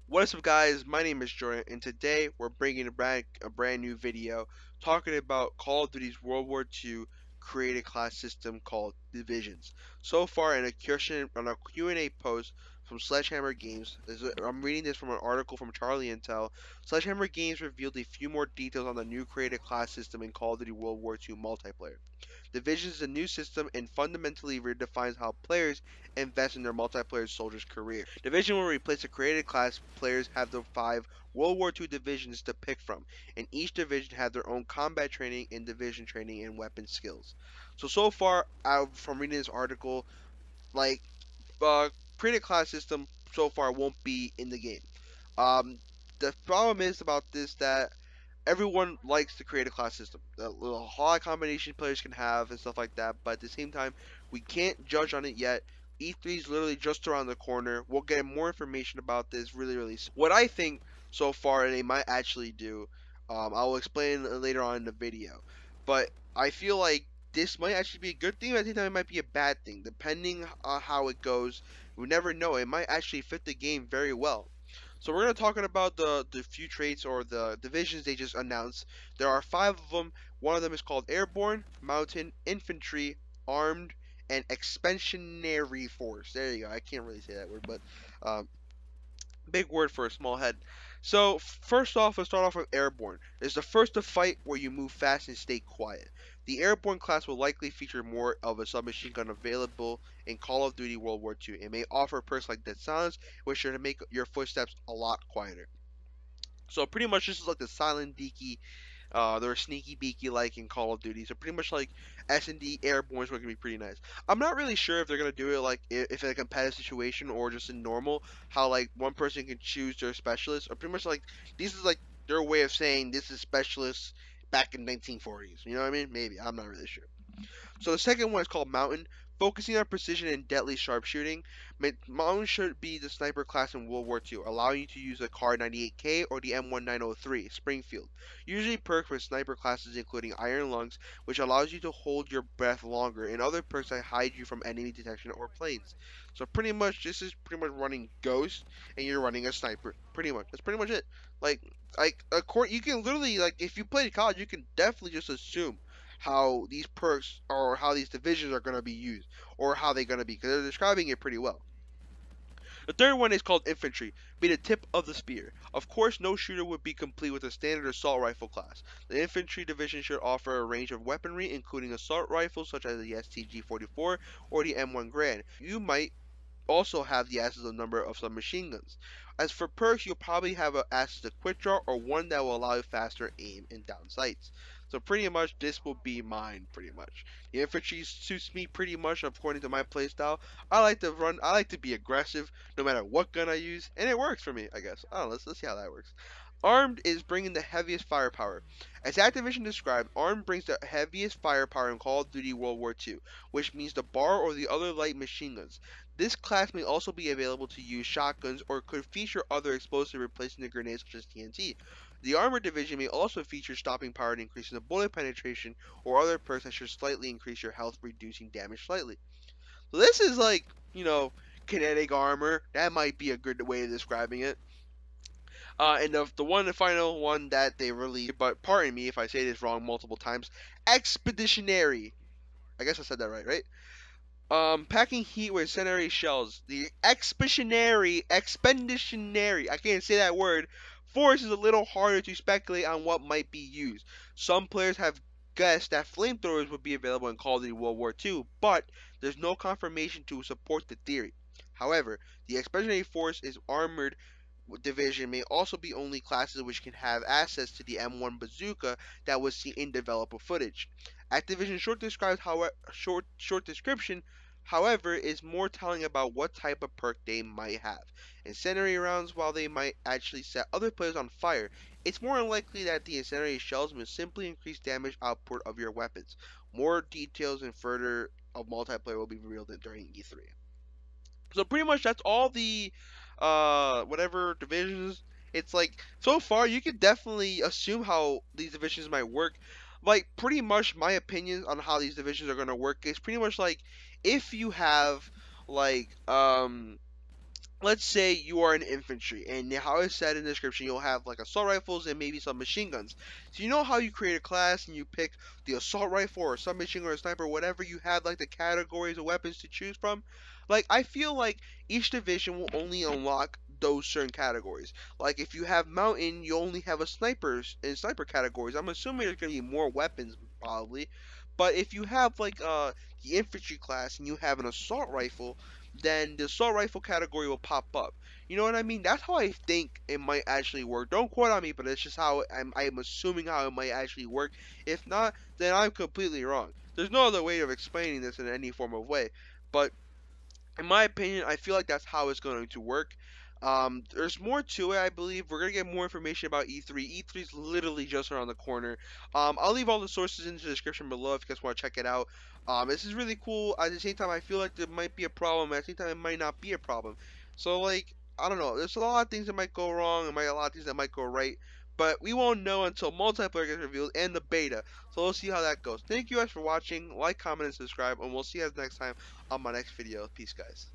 What is up, guys? My name is Jordan, and today we're bringing a brand new video talking about Call of Duty's World War II created class system called Divisions. So far, in a question on a Q&A post from Sledgehammer Games, I'm reading this from an article from Charlie Intel. Sledgehammer Games revealed a few more details on the new created class system in Call of Duty World War II multiplayer. Division is a new system and fundamentally redefines how players invest in their multiplayer soldiers' career. Division will replace the created class. Players have the 5 World War II divisions to pick from, and each division has their own combat training and division training and weapon skills. So far, from reading this article, like created class system so far won't be in the game. Um, the problem is about this that everyone likes the creative class system. The little high combination players can have and stuff like that. But at the same time, we can't judge on it yet. E3 is literally just around the corner. We'll get more information about this really soon. What I think so far, and they might actually do, I will explain later on in the video. But I feel like this might actually be a good thing. But at the same time, it might be a bad thing, depending on how it goes. We never know. It might actually fit the game very well. So we're going to talk about the few traits or the divisions they just announced. There are 5 of them. One of them is called Airborne, Mountain, Infantry, Armed, and Expeditionary Force. There you go. I can't really say that word, but um, big word for a small head. So first off, let's start off with Airborne. It's the first to fight where you move fast and stay quiet. The Airborne class will likely feature more of a submachine gun available in Call of Duty World War II. It may offer perks like Dead Silence, which are to make your footsteps a lot quieter. So pretty much this is like the silent deaky, they're sneaky beaky like in Call of Duty. So pretty much like S&D Airborne is going to be pretty nice. I'm not really sure if they're going to do it like if in a competitive situation or just in normal, how like one person can choose their specialist, or pretty much like this is like their way of saying this is specialist back in 1940s. You know what I mean? Maybe. I'm not really sure. So the second one is called Mountain, focusing on precision and deadly sharpshooting. Mountain should be the sniper class in World War II, allowing you to use the Kar 98K or the M1903 Springfield. Usually perks for sniper classes including Iron Lungs, which allows you to hold your breath longer, and other perks that hide you from enemy detection or planes. So pretty much this is pretty much running Ghost, and you're running a sniper. Pretty much that's pretty much it. Like you can literally like if you played college, you can definitely just assume how these perks or how these divisions are going to be used or how they're going to be because they're describing it pretty well. The third one is called Infantry, be the tip of the spear. Of course, no shooter would be complete with a standard assault rifle class. The Infantry division should offer a range of weaponry, including assault rifles such as the STG-44 or the M1 Garand. You might also have the access to a number of submachine guns. As for perks, you'll probably have access to quick draw or one that will allow you faster aim and down sights. So pretty much this will be mine pretty much. The infantry suits me pretty much according to my playstyle. I like to run, I like to be aggressive no matter what gun I use, and it works for me, I guess. I don't know, let's see how that works. Armed is bringing the heaviest firepower. As Activision described, Armed brings the heaviest firepower in Call of Duty World War II, which means the BAR or the other light machine guns. This class may also be available to use shotguns or could feature other explosives replacing the grenades such as TNT. The Armored Division may also feature stopping power and increasing the bullet penetration or other perks that should slightly increase your health, reducing damage slightly. So this is like, kinetic armor. That might be a good way of describing it. And the final one that they released, but pardon me if I say this wrong multiple times, Expeditionary. I guess I said that right? Packing heat with incendiary shells. The expeditionary, I can't say that word, force is a little harder to speculate on what might be used. Some players have guessed that flamethrowers would be available in Call of Duty World War II, but there's no confirmation to support the theory. However, the expeditionary force is armored division may also be only classes which can have access to the M1 bazooka that was seen in developer footage. Activision short description, however, is more telling about what type of perk they might have. Incendiary rounds, while they might actually set other players on fire, it's more likely that the incendiary shells will simply increase damage output of your weapons. More details and further of multiplayer will be revealed during E3. So pretty much that's all the whatever divisions. It's like so far you could definitely assume how these divisions might work. Like pretty much my opinion on how these divisions are gonna work is pretty much like if you have like let's say you are an infantry, and how it said in the description, you'll have like assault rifles and maybe some machine guns. So you know how you create a class and you pick the assault rifle or submachine gun or sniper, whatever, you have like the categories of weapons to choose from. Like I feel like each division will only unlock those certain categories. Like if you have mountain, you only have a snipers and sniper categories. I'm assuming there's gonna be more weapons probably. But if you have like the infantry class and you have an assault rifle, then the assault rifle category will pop up. You know what I mean? That's how I think it might actually work. Don't quote on me, but it's just how I'm assuming how it might actually work. If not, then I'm completely wrong. There's no other way of explaining this in any form of way. But in my opinion, I feel like that's how it's going to work. There's more to it, I believe. We're gonna get more information about E3. E3 is literally just around the corner. I'll leave all the sources in the description below if you guys want to check it out. This is really cool. At the same time, I feel like there might be a problem. At the same time, it might not be a problem. So, like, I don't know. There's a lot of things that might go wrong, and a lot of things that might go right. But we won't know until multiplayer gets revealed and the beta. So we'll see how that goes. Thank you guys for watching. Like, comment, and subscribe, and we'll see you guys next time on my next video. Peace, guys.